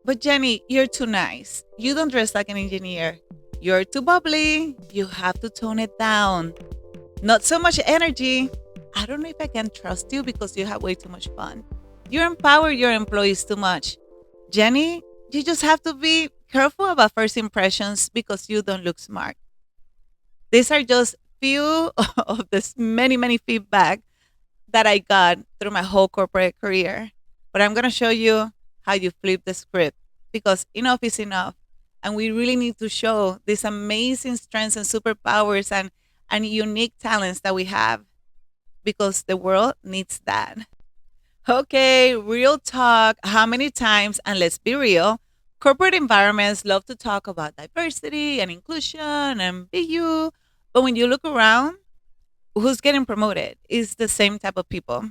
But Jenny, you're too nice. You don't dress like an engineer. You're too bubbly. You have to tone it down. Not so much energy. I don't know if I can trust you because you have way too much fun. You empower your employees too much. Jenny, you just have to be careful about first impressions because you don't look smart. These are just few of this many feedback that I got through my whole corporate career. But I'm going to show you how you flip the script because enough is enough. And we really need to show these amazing strengths and superpowers and unique talents that we have because the world needs that. Okay, real talk. How many times, and let's be real, corporate environments love to talk about diversity and inclusion and be you. But when you look around, who's getting promoted is the same type of people.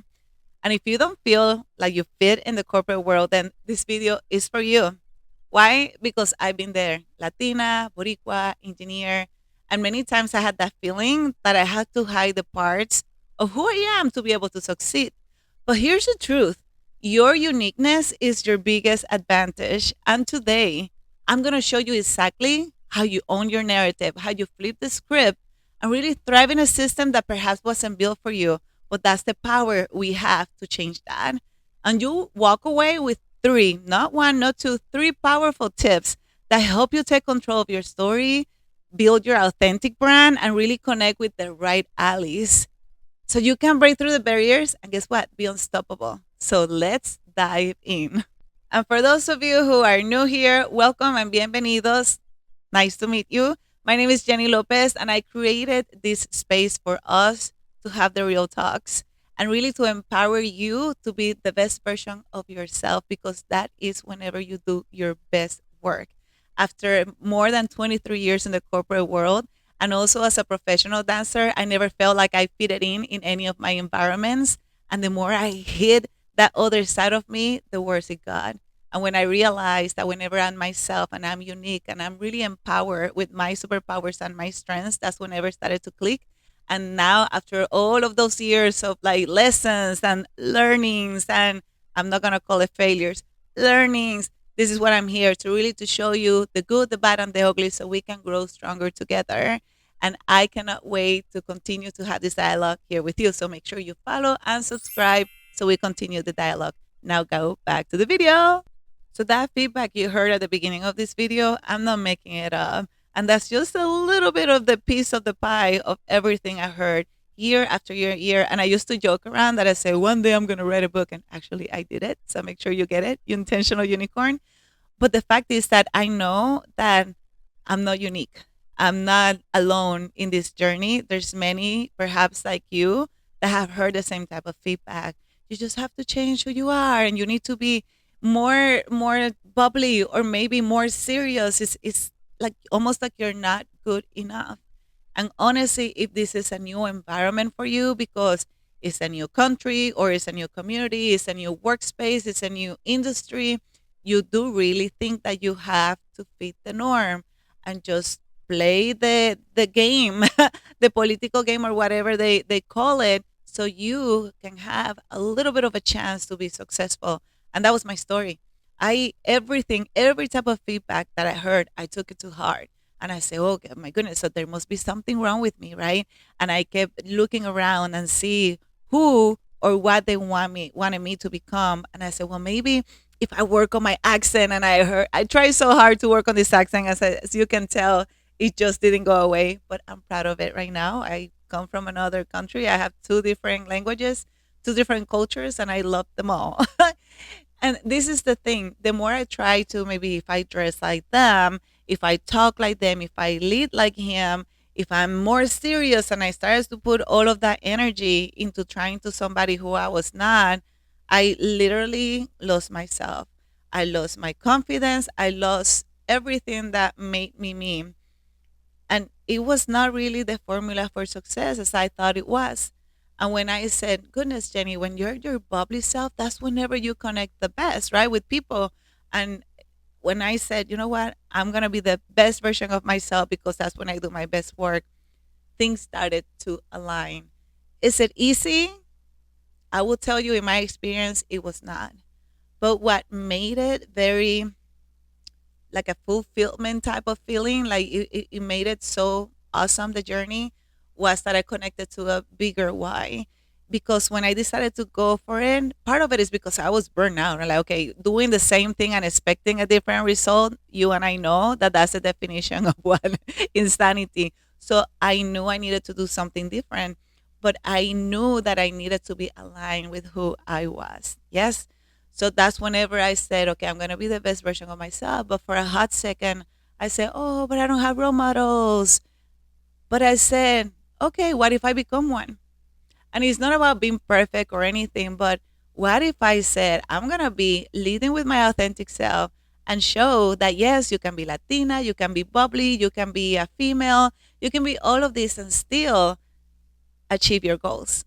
And if you don't feel like you fit in the corporate world, then this video is for you. Why? Because I've been there, Latina, Boricua, engineer, and many times I had that feeling that I had to hide the parts of who I am to be able to succeed. But here's the truth, your uniqueness is your biggest advantage. And today, I'm going to show you exactly how you own your narrative, how you flip the script, and really thrive in a system that perhaps wasn't built for you. But that's the power we have to change that. And you walk away with three, not one, not two, three powerful tips that help you take control of your story, build your authentic brand, and really connect with the right allies so you can break through the barriers and guess what? Be unstoppable. So let's dive in. And for those of you who are new here, welcome and bienvenidos. Nice to meet you. My name is Jenny Lopez, and I created this space for us to have the real talks and really to empower you to be the best version of yourself because that is whenever you do your best work. After more than 23 years in the corporate world, and also as a professional dancer, I never felt like I fitted in any of my environments. And the more I hid that other side of me, the worse it got. And when I realized that whenever I'm myself and I'm unique and I'm really empowered with my superpowers and my strengths, that's whenever it started to click. And now, after all of those years of like lessons and learnings, and I'm not gonna call it failures, learnings, this is what I'm here to really to show you the good, the bad, and the ugly, so we can grow stronger together. And I cannot wait to continue to have this dialogue here with you. So make sure you follow and subscribe so we continue the dialogue. Now go back to the video. So that feedback you heard at the beginning of this video, I'm not making it up. And that's just a little bit of the piece of the pie of everything I heard year after year. And I used to joke around that I say, one day I'm going to write a book. And actually, I did it. So make sure you get it. Intentional Unicorn. But the fact is that I know that I'm not unique. I'm not alone in this journey. There's many, perhaps like you, that have heard the same type of feedback. You just have to change who you are, and you need to be more bubbly or maybe more serious. It's like almost like you're not good enough. And honestly, if this is a new environment for you because it's a new country or it's a new community, it's a new workspace, it's a new industry, you do really think that you have to fit the norm and just play the game, the political game or whatever they call it, so you can have a little bit of a chance to be successful. And that was my story. Every type of feedback that I heard, I took it to heart. And I say, oh my goodness, so there must be something wrong with me, right? And I kept looking around and see who or what they wanted me to become. And I said, well, maybe if I work on my accent, and I tried so hard to work on this accent, as you can tell, it just didn't go away. But I'm proud of it right now. I come from another country. I have two different languages, two different cultures, and I love them all. And this is the thing. The more I try to, maybe if I dress like them, if I talk like them, if I lead like him, if I'm more serious and I started to put all of that energy into trying to somebody who I was not, I literally lost myself. I lost my confidence. I lost everything that made me me. And it was not really the formula for success as I thought it was. And when I said, goodness, Jenny, when you're your bubbly self, that's whenever you connect the best, right, with people. And when I said, you know what, I'm going to be the best version of myself because that's when I do my best work, things started to align. Is it easy? I will tell you, in my experience, it was not. But what made it very like a fulfillment type of feeling. Like it made it so awesome. The journey was that I connected to a bigger why. Because when I decided to go for it, part of it is because I was burned out. And like, okay, doing the same thing and expecting a different result, you and I know that that's the definition of what insanity. So I knew I needed to do something different, but I knew that I needed to be aligned with who I was. Yes. So that's whenever I said, okay, I'm going to be the best version of myself. But for a hot second, I said, oh, but I don't have role models. But I said, okay, what if I become one? And it's not about being perfect or anything, but what if I said, I'm going to be leading with my authentic self and show that, yes, you can be Latina, you can be bubbly, you can be a female, you can be all of this and still achieve your goals.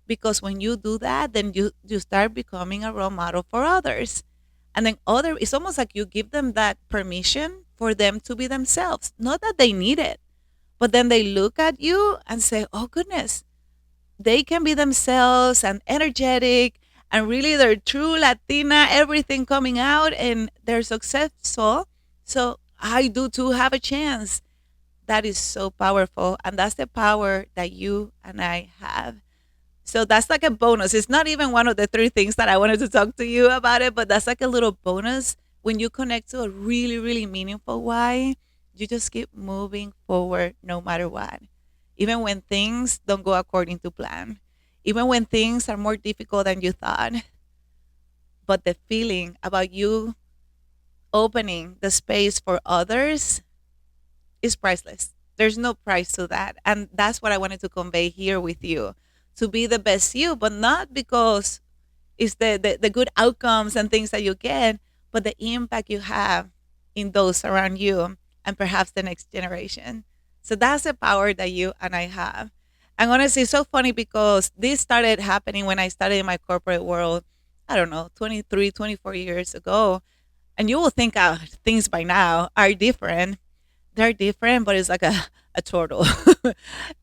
Because when you do that, then you start becoming a role model for others. And then it's almost like you give them that permission for them to be themselves. Not that they need it, but then they look at you and say, oh goodness, they can be themselves and energetic and really they're true Latina, everything coming out and they're successful. So I do too have a chance. That is so powerful. And that's the power that you and I have. So that's like a bonus. It's not even one of the three things that I wanted to talk to you about it, but that's like a little bonus. When you connect to a really, really meaningful why, you just keep moving forward no matter what. Even when things don't go according to plan, even when things are more difficult than you thought, but the feeling about you opening the space for others is priceless. There's no price to that. And that's what I wanted to convey here with you, to be the best you, but not because it's the good outcomes and things that you get, but the impact you have in those around you and perhaps the next generation. So that's the power that you and I have. And honestly, it's so funny because this started happening when I started in my corporate world, I don't know, 23, 24 years ago. And you will think things by now are different. They're different, but it's like a turtle.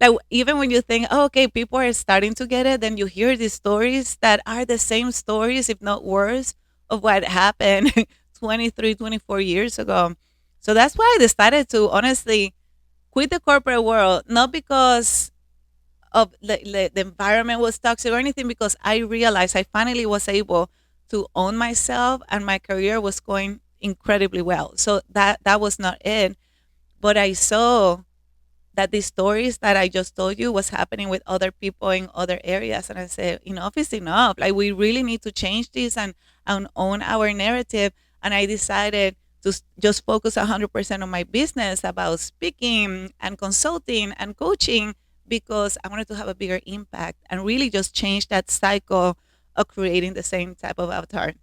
Like even when you think, oh, okay, people are starting to get it, then you hear these stories that are the same stories, if not worse, of what happened 23, 24 years ago. So that's why I decided to honestly quit the corporate world, not because of the environment was toxic or anything, because I realized I finally was able to own myself and my career was going incredibly well. So that was not it. But I saw that the stories that I just told you was happening with other people in other areas. And I said, enough is enough. Like we really need to change this and own our narrative. And I decided to just focus 100% on my business about speaking and consulting and coaching because I wanted to have a bigger impact and really just change that cycle of creating the same type of avatar.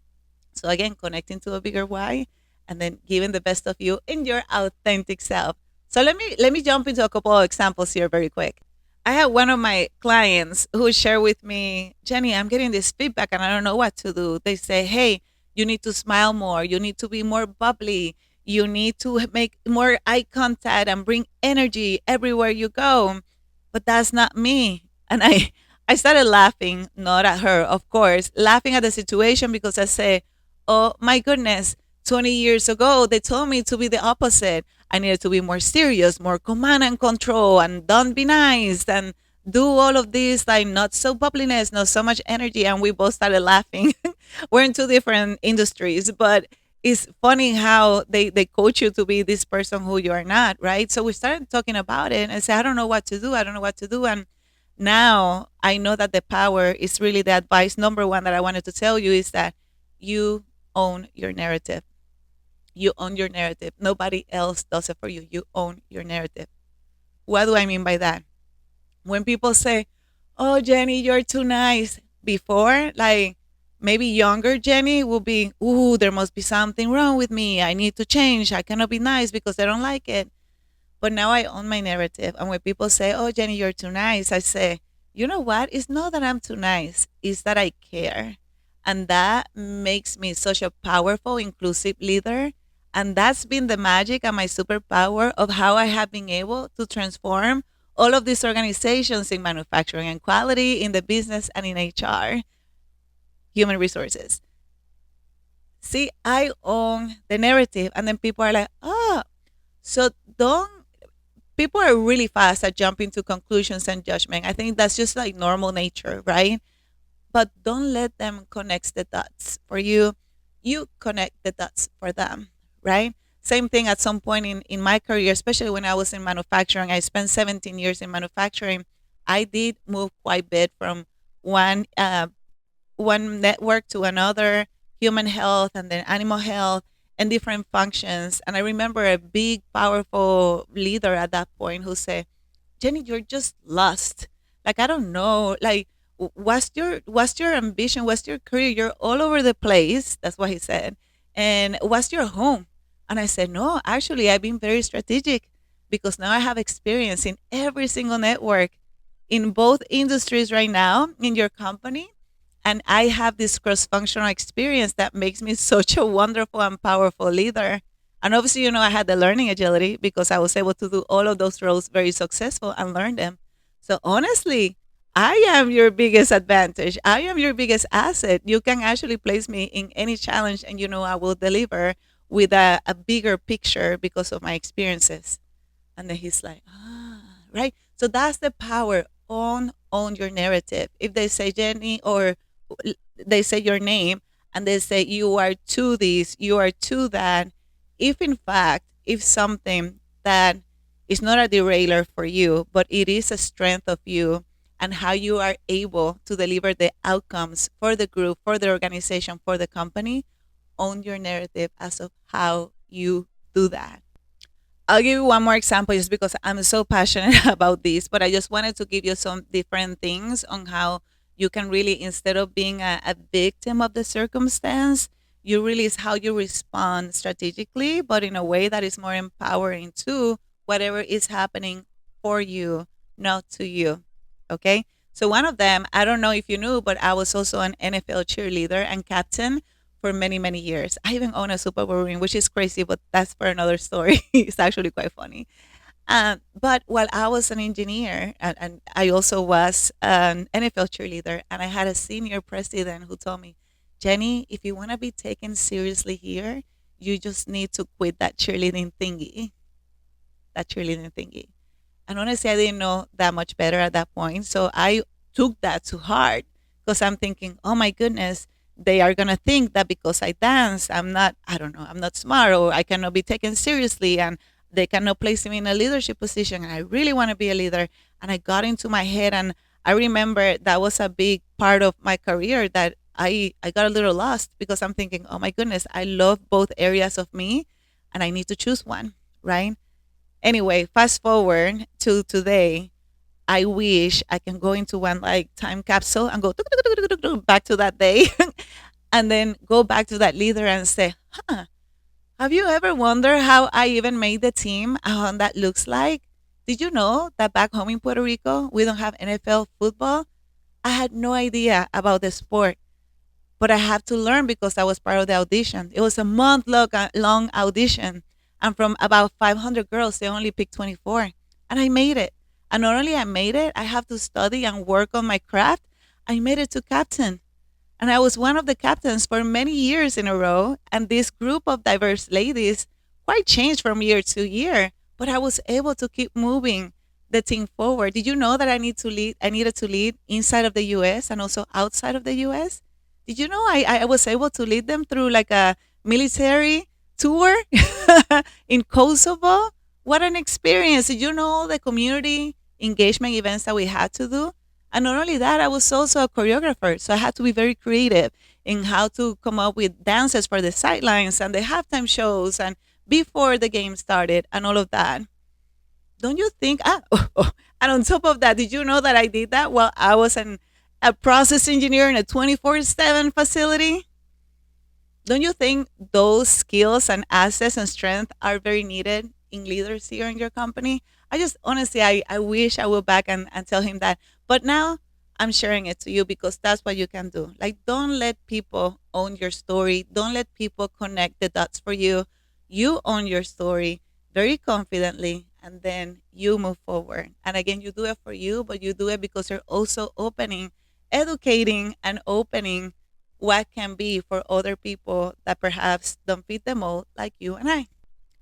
So again, connecting to a bigger why and then giving the best of you in your authentic self. So let me jump into a couple of examples here very quick. I had one of my clients who shared with me, Jenny, I'm getting this feedback and I don't know what to do. They say, hey, you need to smile more. You need to be more bubbly. You need to make more eye contact and bring energy everywhere you go. But that's not me. And I started laughing, not at her, of course, laughing at the situation because I said, oh my goodness, 20 years ago, they told me to be the opposite. I needed to be more serious, more command and control, and don't be nice, and do all of this, like not so bubbliness, not so much energy. And we both started laughing. We're in two different industries, but it's funny how they coach you to be this person who you are not, right? So we started talking about it and I said, I don't know what to do. I don't know what to do. And now I know that the power is really the advice. Number one that I wanted to tell you is that you own your narrative. You own your narrative. Nobody else does it for you. You own your narrative. What do I mean by that? When people say, oh, Jenny, you're too nice. Before, like maybe younger Jenny will be, ooh, there must be something wrong with me. I need to change. I cannot be nice because they don't like it. But now I own my narrative. And when people say, oh, Jenny, you're too nice, I say, you know what? It's not that I'm too nice, it's that I care. And that makes me such a powerful, inclusive leader. And that's been the magic and my superpower of how I have been able to transform all of these organizations in manufacturing and quality, in the business, and in HR, human resources. See, I own the narrative. And then people are like, oh, so don't, people are really fast at jumping to conclusions and judgment. I think that's just like normal nature, right? But don't let them connect the dots for you. You connect the dots for them, right? Same thing at some point in my career, especially when I was in manufacturing. I spent 17 years in manufacturing. I did move quite a bit from one one network to another, human health and then animal health and different functions. And I remember a big, powerful leader at that point who said, Jenny, you're just lost. Like, I don't know. Like, what's your ambition? What's your career? You're all over the place. That's what he said. And what's your home? And I said, no, actually, I've been very strategic because now I have experience in every single network in both industries right now in your company. And I have this cross functional experience that makes me such a wonderful and powerful leader. And obviously, I had the learning agility because I was able to do all of those roles very successful and learn them. So honestly, I am your biggest advantage. I am your biggest asset. You can actually place me in any challenge and I will deliver with a bigger picture because of my experiences. And then he's like, right. So that's the power. On your narrative. If they say Jenny or they say your name and they say you are to this, you are to that. If in fact, if something that is not a derailer for you, but it is a strength of you and how you are able to deliver the outcomes for the group, for the organization, for the company, own your narrative as of how you do that. I'll give you one more example just because I'm so passionate about this, but I just wanted to give you some different things on how you can really, instead of being a victim of the circumstance, you really is how you respond strategically, but in a way that is more empowering to whatever is happening for you, not to you. Okay. So one of them, I don't know if you knew, but I was also an NFL cheerleader and captain for many, many years. I even own a Superpowers ring, which is crazy, but that's for another story. It's actually quite funny. But while I was an engineer, and I also was an NFL cheerleader, and I had a senior president who told me, Jenny, if you want to be taken seriously here, you just need to quit that cheerleading thingy. And honestly, I didn't know that much better at that point. So I took that to heart because I'm thinking, oh my goodness, they are going to think that because I dance, I don't know, I'm not smart or I cannot be taken seriously and they cannot place me in a leadership position. And I really want to be a leader. And I got into my head. And I remember that was a big part of my career that I got a little lost because I'm thinking, oh my goodness, I love both areas of me and I need to choose one, right? Anyway, fast forward to today. I wish I can go into one like time capsule and go back to that day and then go back to that leader and say, huh, have you ever wondered how I even made the team and how that looks like? Did you know that back home in Puerto Rico, we don't have NFL football? I had no idea about the sport, but I have to learn because I was part of the audition. It was a month long audition. And from about 500 girls, they only picked 24. And I made it. And not only I made it, I have to study and work on my craft. I made it to captain. And I was one of the captains for many years in a row. And this group of diverse ladies quite changed from year to year. But I was able to keep moving the team forward. Did you know that I needed to lead inside of the US and also outside of the US? Did you know I was able to lead them through like a military tour in Kosovo? What an experience. Did you know the community engagement events that we had to do? And not only that, I was also a choreographer. So I had to be very creative in how to come up with dances for the sidelines and the halftime shows and before the game started and all of that. Don't you think? And on top of that, did you know that I did that while I was a process engineer in a 24/7 facility? Don't you think those skills and assets and strength are very needed in leaders here in your company? I just honestly, I wish I would back and tell him that. But now I'm sharing it to you because that's what you can do. Like, don't let people own your story. Don't let people connect the dots for you. You own your story very confidently and then you move forward. And again, you do it for you, but you do it because you're also opening, educating, and opening what can be for other people that perhaps don't fit the mold, like you and I.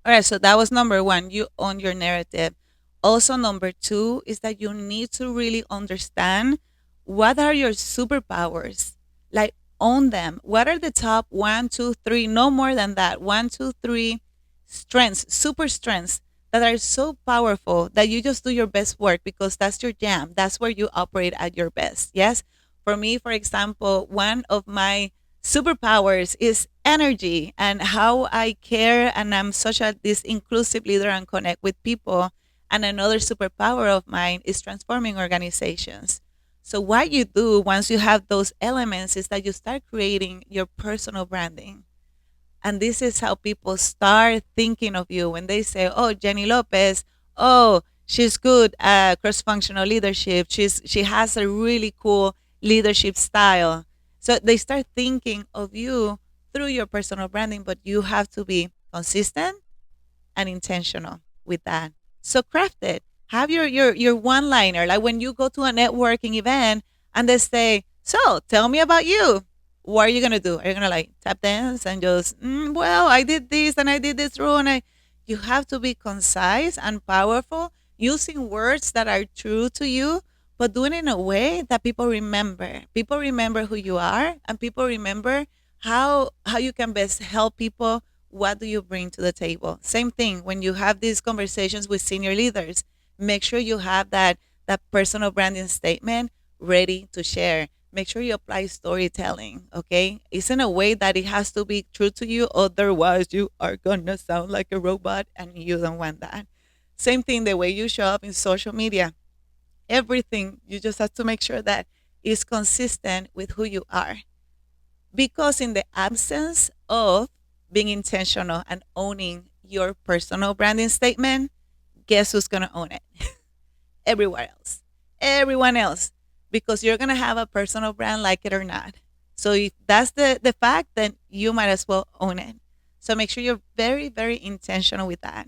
All right, so that was number one. You own your narrative. Also, number two is that you need to really understand what are your superpowers. Like, own them. What are the top one, two, three, no more than that, one, two, three strengths, super strengths that are so powerful that you just do your best work because that's your jam. That's where you operate at your best. Yes. For me, for example, one of my superpowers is energy and how I care, and I'm such a this inclusive leader and connect with people. And another superpower of mine is transforming organizations. So what you do once you have those elements is that you start creating your personal branding. And this is how people start thinking of you when they say, "Oh, Jenny Lopez, oh, she's good at cross-functional leadership. She has a really cool leadership style." So they start thinking of you through your personal branding, but you have to be consistent and intentional with that. So craft it. Have your one liner. Like when you go to a networking event and they say, "So tell me about you." What are you gonna do? Are you gonna like tap dance and just, well, I did this and I did this wrong? You have to be concise and powerful, using words that are true to you, but doing it in a way that people remember. People remember who you are, and people remember how you can best help people. What do you bring to the table? Same thing when you have these conversations with senior leaders. Make sure you have that personal branding statement ready to share. Make sure you apply storytelling. Okay, it's in a way that it has to be true to you, otherwise you are gonna sound like a robot, and you don't want that. Same thing, the way you show up in social media. Everything, you just have to make sure that is consistent with who you are, because in the absence of being intentional and owning your personal branding statement, guess who's going to own it? Everywhere else. Everyone else. Because you're going to have a personal brand, like it or not. So if that's the fact, then you might as well own it. So make sure you're very, very intentional with that.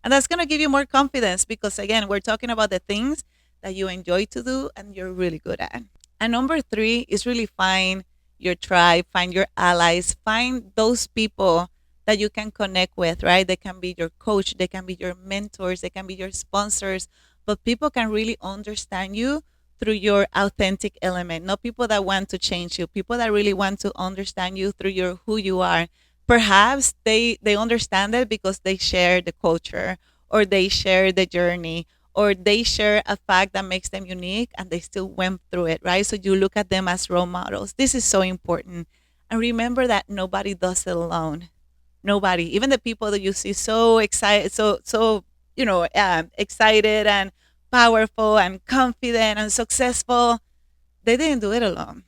And that's going to give you more confidence because, again, we're talking about the things that you enjoy to do and you're really good at. And number three is really find your tribe, find your allies, find those people that you can connect with, right? They can be your coach, they can be your mentors, they can be your sponsors, but people can really understand you through your authentic element, not people that want to change you, people that really want to understand you through your who you are. Perhaps they understand it because they share the culture, or they share the journey, or they share a fact that makes them unique and they still went through it, right? So you look at them as role models. This is so important. And remember that nobody does it alone. Nobody, even the people that you see so excited, excited and powerful and confident and successful, they didn't do it alone.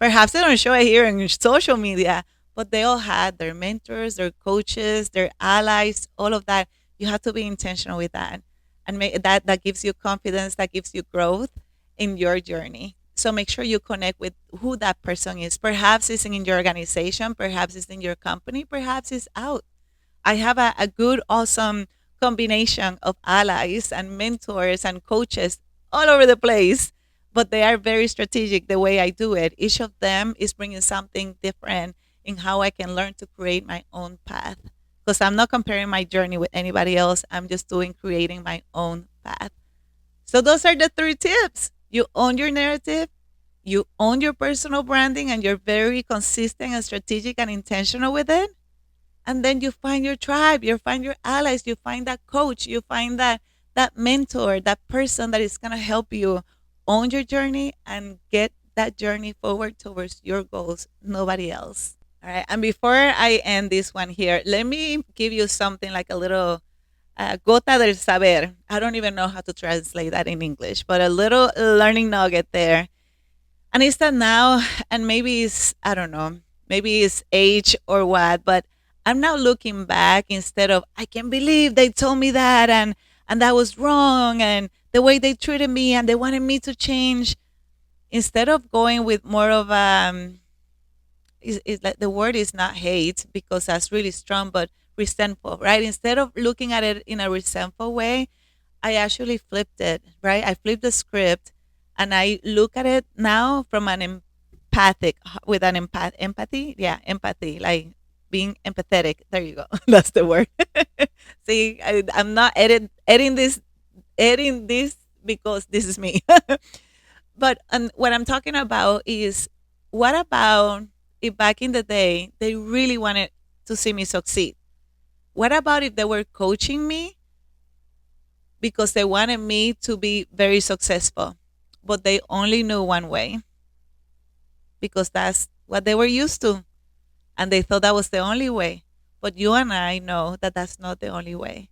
Perhaps they don't show it here in social media, but they all had their mentors, their coaches, their allies, all of that. You have to be intentional with that, and that gives you confidence, that gives you growth in your journey. So make sure you connect with who that person is. Perhaps it's in your organization, perhaps it's in your company, perhaps it's out. I have a good, awesome combination of allies and mentors and coaches all over the place, but they are very strategic the way I do it. Each of them is bringing something different in how I can learn to create my own path. Because I'm not comparing my journey with anybody else. I'm just creating my own path. So those are the three tips. You own your narrative, you own your personal branding, and you're very consistent and strategic and intentional with it. And then you find your tribe, you find your allies, you find that coach, you find that mentor, that person that is gonna help you own your journey and get that journey forward towards your goals, nobody else. All right. And before I end this one here, let me give you something like a little gota del saber. I don't even know how to translate that in English, but a little learning nugget there. And it's that now, and maybe it's, I don't know, maybe it's age or what, but I'm now looking back instead of, I can't believe they told me that, and that was wrong, and the way they treated me and they wanted me to change. Instead of going with more of is like the word is not hate because that's really strong, but resentful, right? Instead of looking at it in a resentful way, I actually flipped it, right? I flipped the script and I look at it now from an empathic with an empathy. Yeah, empathy, like being empathetic. There you go. That's the word. See, I'm not editing this because this is me. But what I'm talking about is, what about if back in the day they really wanted to see me succeed? What about if they were coaching me because they wanted me to be very successful, but they only knew one way because that's what they were used to, and they thought that was the only way. But you and I know that that's not the only way.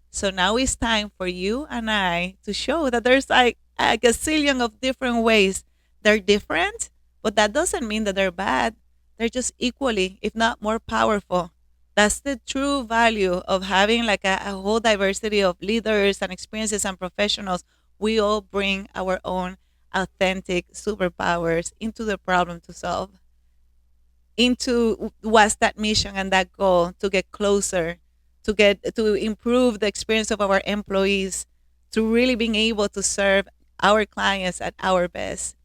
So now it's time for you and I to show that there's like a gazillion of different ways. They're different, but that doesn't mean that they're bad. They're just equally, if not more powerful. That's the true value of having like a whole diversity of leaders and experiences and professionals. We all bring our own authentic superpowers into the problem to solve, into what's that mission and that goal to get closer, to improve the experience of our employees, to really being able to serve our clients at our best,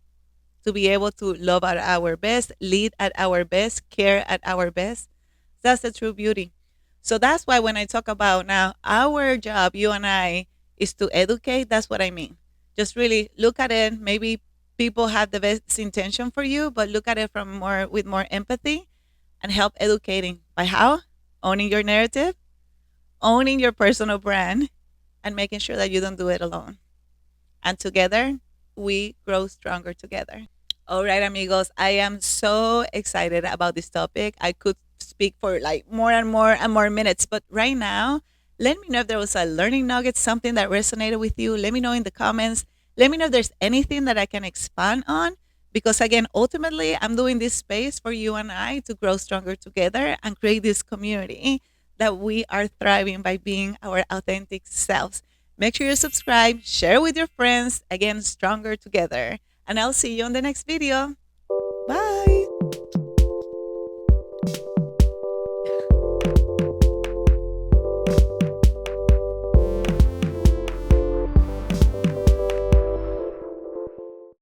to be able to love at our best, lead at our best, care at our best. That's the true beauty. So that's why when I talk about now our job, you and I, is to educate, that's what I mean. Just really look at it. Maybe people have the best intention for you, but look at it from more with more empathy and help educating by how? Owning your narrative, owning your personal brand, and making sure that you don't do it alone. And together, we grow stronger together. All right, amigos, I am so excited about this topic. I could speak for like more and more and more minutes, but right now, let me know if there was a learning nugget, something that resonated with you. Let me know in the comments. Let me know if there's anything that I can expand on. Because again, ultimately, I'm doing this space for you and I to grow stronger together and create this community that we are thriving by being our authentic selves. Make sure you subscribe, share with your friends. Again, stronger together. And I'll see you on the next video. Bye.